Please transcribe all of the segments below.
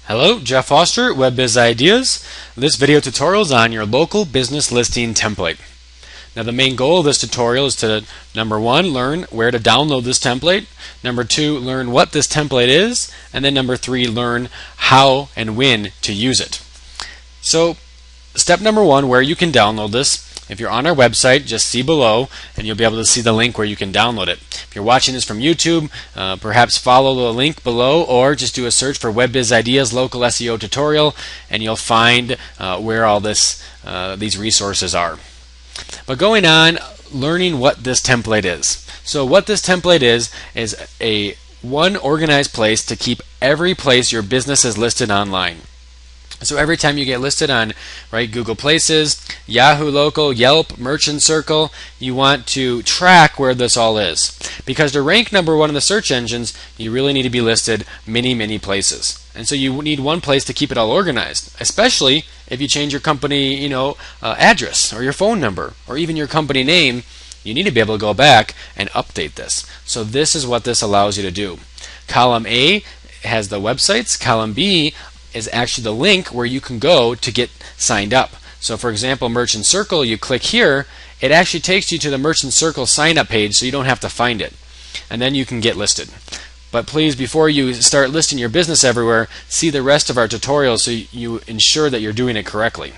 Hello, Jeff Foster, WebBiz Ideas. This video tutorial is on your local business listing template. Now the main goal of this tutorial is to, number one, learn where to download this template, number two, learn what this template is, and then number three, learn how and when to use it. So step number one, where you can download this. If you're on our website, just see below and you'll be able to see the link where you can download it. If you're watching this from YouTube, perhaps follow the link below or just do a search for WebBiz Ideas Local SEO Tutorial and you'll find where all these resources are. But going on, learning what this template is. So what this template is a one organized place to keep every place your business is listed online. So every time you get listed on Google Places, Yahoo Local, Yelp, Merchant Circle, you want to track where this all is. Because to rank number one in the search engines, you really need to be listed many places. And so you need one place to keep it all organized, especially if you change your company address or your phone number or even your company name. You need to be able to go back and update this. So this is what this allows you to do. Column A has the websites. Column B is actually the link where you can go to get signed up. So for example, Merchant Circle, you click here, it actually takes you to the Merchant Circle sign up page so you don't have to find it. And then you can get listed. But please, before you start listing your business everywhere, see the rest of our tutorials so you ensure that you're doing it correctly.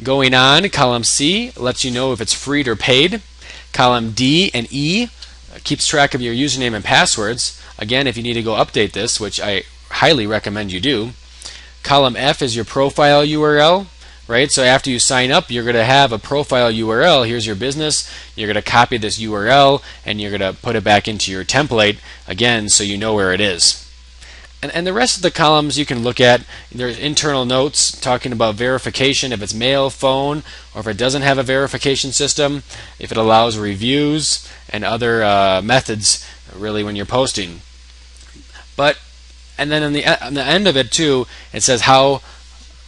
Going on, column C lets you know if it's free or paid. Column D and E keeps track of your username and passwords. Again, if you need to go update this, which I highly recommend you do. Column F is your profile URL, right? So after you sign up, you're going to have a profile URL. Here's your business. You're going to copy this URL and you're going to put it back into your template again so you know where it is. And the rest of the columns you can look at. There's internal notes talking about verification, if it's mail, phone, or if it doesn't have a verification system, if it allows reviews and other methods really when you're posting. And then on the end of it too, it says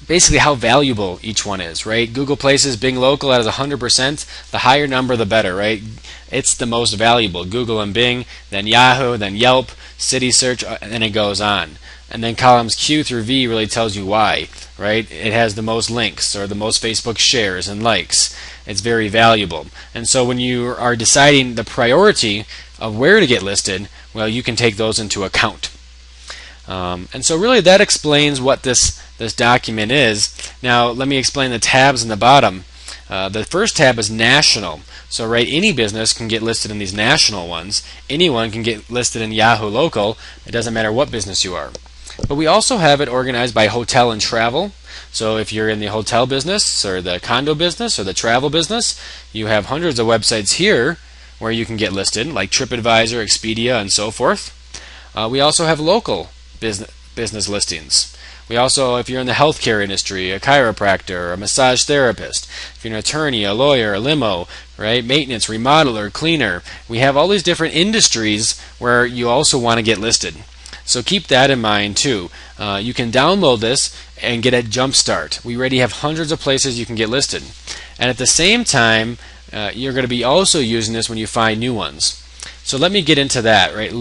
basically how valuable each one is, right? Google Places, Bing Local has 100%. The higher number, the better, right? It's the most valuable. Google and Bing, then Yahoo, then Yelp, City Search, and it goes on. And then columns Q through V really tells you why, right? It has the most links or the most Facebook shares and likes. It's very valuable. And so when you are deciding the priority of where to get listed, well, you can take those into account. And so really that explains what this document is. Now let me explain the tabs in the bottom. The first tab is national. So any business can get listed in these national ones. Anyone can get listed in Yahoo Local. It doesn't matter what business you are. But we also have it organized by hotel and travel. So if you're in the hotel business or the condo business or the travel business, you have hundreds of websites here where you can get listed, like TripAdvisor, Expedia, and so forth. We also have local business listings. We also, if you're in the healthcare industry, a chiropractor, a massage therapist, if you're an attorney, a lawyer, a limo, right, maintenance, remodeler, cleaner, we have all these different industries where you also want to get listed. So keep that in mind too. You can download this and get a jump start. We already have hundreds of places you can get listed. And at the same time, you're going to be also using this when you find new ones. So let me get into that, right?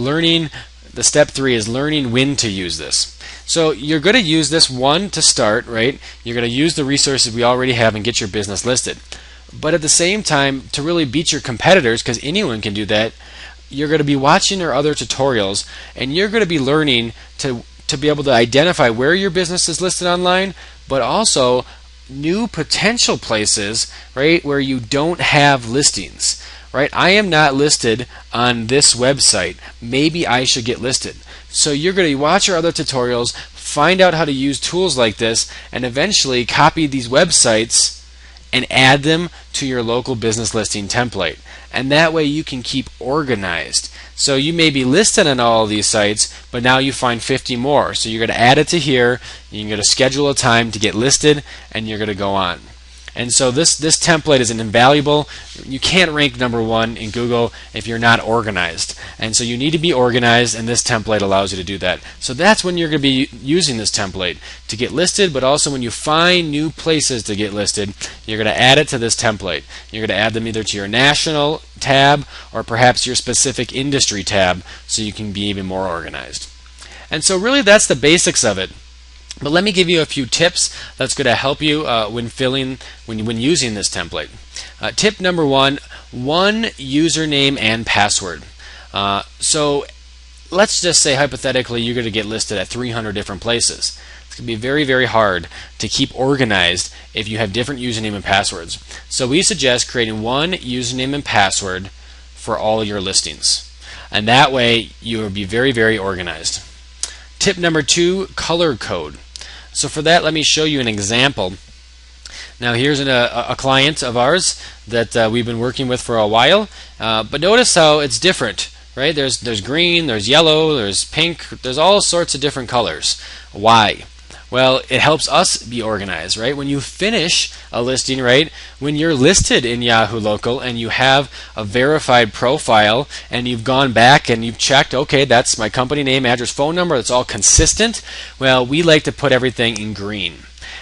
The step 3 is learning when to use this. So you're going to use this one to start, right? You're going to use the resources we already have and get your business listed. But at the same time, to really beat your competitors, because anyone can do that, you're going to be watching our other tutorials and you're going to be learning to be able to identify where your business is listed online, but also new potential places, right, where you don't have listings. Right? I am not listed on this website. Maybe I should get listed. So you're going to watch our other tutorials, find out how to use tools like this, and eventually copy these websites and add them to your local business listing template. And that way you can keep organized. So you may be listed on all of these sites, but now you find 50 more. So you're going to add it to here, you're going to schedule a time to get listed, and you're going to go on. And so this template is invaluable. You can't rank number one in Google if you're not organized. And so you need to be organized, and this template allows you to do that. So that's when you're going to be using this template to get listed, but also when you find new places to get listed, you're going to add it to this template. You're going to add them either to your national tab or perhaps your specific industry tab so you can be even more organized. And so really that's the basics of it. But let me give you a few tips that's going to help you when using this template. Tip number one username and password. So let's just say hypothetically you're going to get listed at 300 different places. It's going to be very, very hard to keep organized if you have different username and passwords. So we suggest creating one username and password for all your listings. And that way you will be very, very organized. Tip number two, color code. So for that, let me show you an example. Now here's a client of ours that we've been working with for a while, but notice how it's different, right? There's green, there's yellow, there's pink, there's all sorts of different colors. Why? Well, it helps us be organized, right? When you finish a listing, right, when you're listed in Yahoo Local and you have a verified profile and you've gone back and you've checked, okay, that's my company name, address, phone number, it's all consistent, well, we like to put everything in green.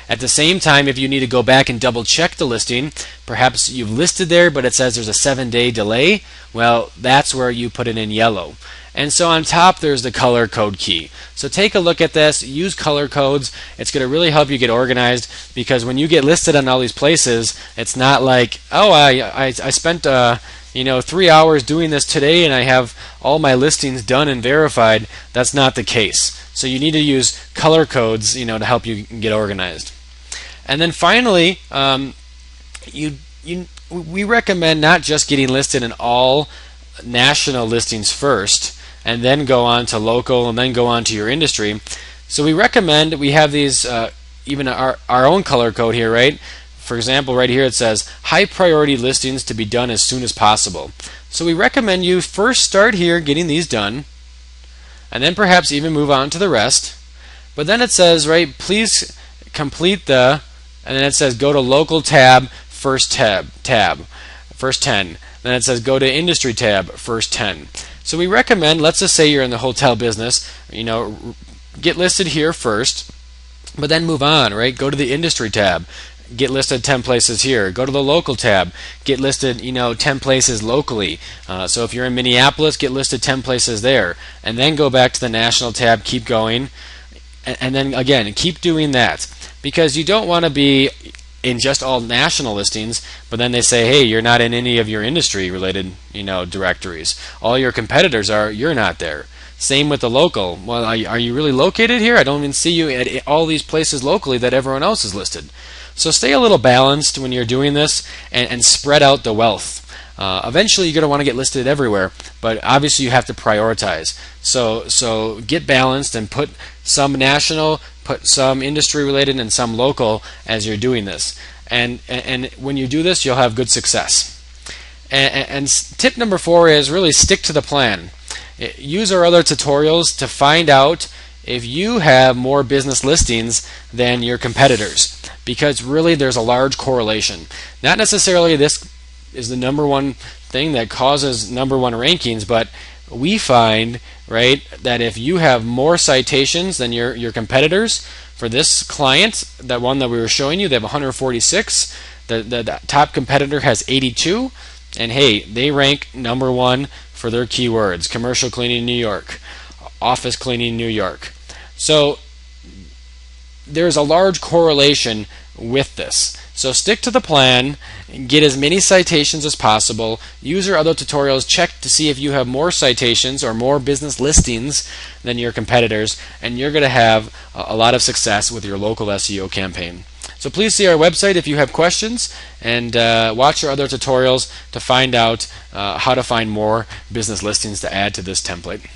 At the same time, if you need to go back and double check the listing, perhaps you've listed there but it says there's a 7-day delay, well, that's where you put it in yellow. And so on top there's the color code key. So take a look at this, use color codes. It's going to really help you get organized, because when you get listed on all these places, it's not like, oh, I spent 3 hours doing this today and I have all my listings done and verified. That's not the case. So you need to use color codes, to help you get organized. And then finally, we recommend not just getting listed in all national listings first and then go on to local and then go on to your industry. So we recommend we have these even our own color code here, right? For example, right here it says high priority listings to be done as soon as possible. So we recommend you first start here getting these done and then perhaps even move on to the rest. But then it says, right, please complete and then it says go to local tab, first 10. Then it says go to industry tab, first 10. So we recommend, let's just say you're in the hotel business, get listed here first, but then move on, right? Go to the industry tab, get listed 10 places here. Go to the local tab, get listed 10 places locally. So if you're in Minneapolis, get listed 10 places there, and then go back to the national tab, keep going, and then again keep doing that, because you don't want to be in just all national listings, but then they say, hey, you're not in any of your industry related directories. All your competitors are, you're not there. Same with the local. Well, are you really located here? I don't even see you at all these places locally that everyone else is listed. So stay a little balanced when you're doing this and spread out the wealth. Eventually you're going to want to get listed everywhere, but obviously you have to prioritize. So get balanced and put some national, put some industry related, and some local as you're doing this. And when you do this, you'll have good success. And tip number 4 is really stick to the plan. Use our other tutorials to find out if you have more business listings than your competitors, because really there's a large correlation. Not necessarily this is the number one thing that causes number one rankings, but we find, right, that if you have more citations than your competitors, for this client, that one that we were showing you, they have 146, the top competitor has 82, and hey, they rank number 1 for their keywords: commercial cleaning New York, office cleaning New York. So there's a large correlation with this. So stick to the plan, get as many citations as possible, use your other tutorials, check to see if you have more citations or more business listings than your competitors, and you're going to have a lot of success with your local SEO campaign. So please see our website if you have questions, and watch our other tutorials to find out how to find more business listings to add to this template.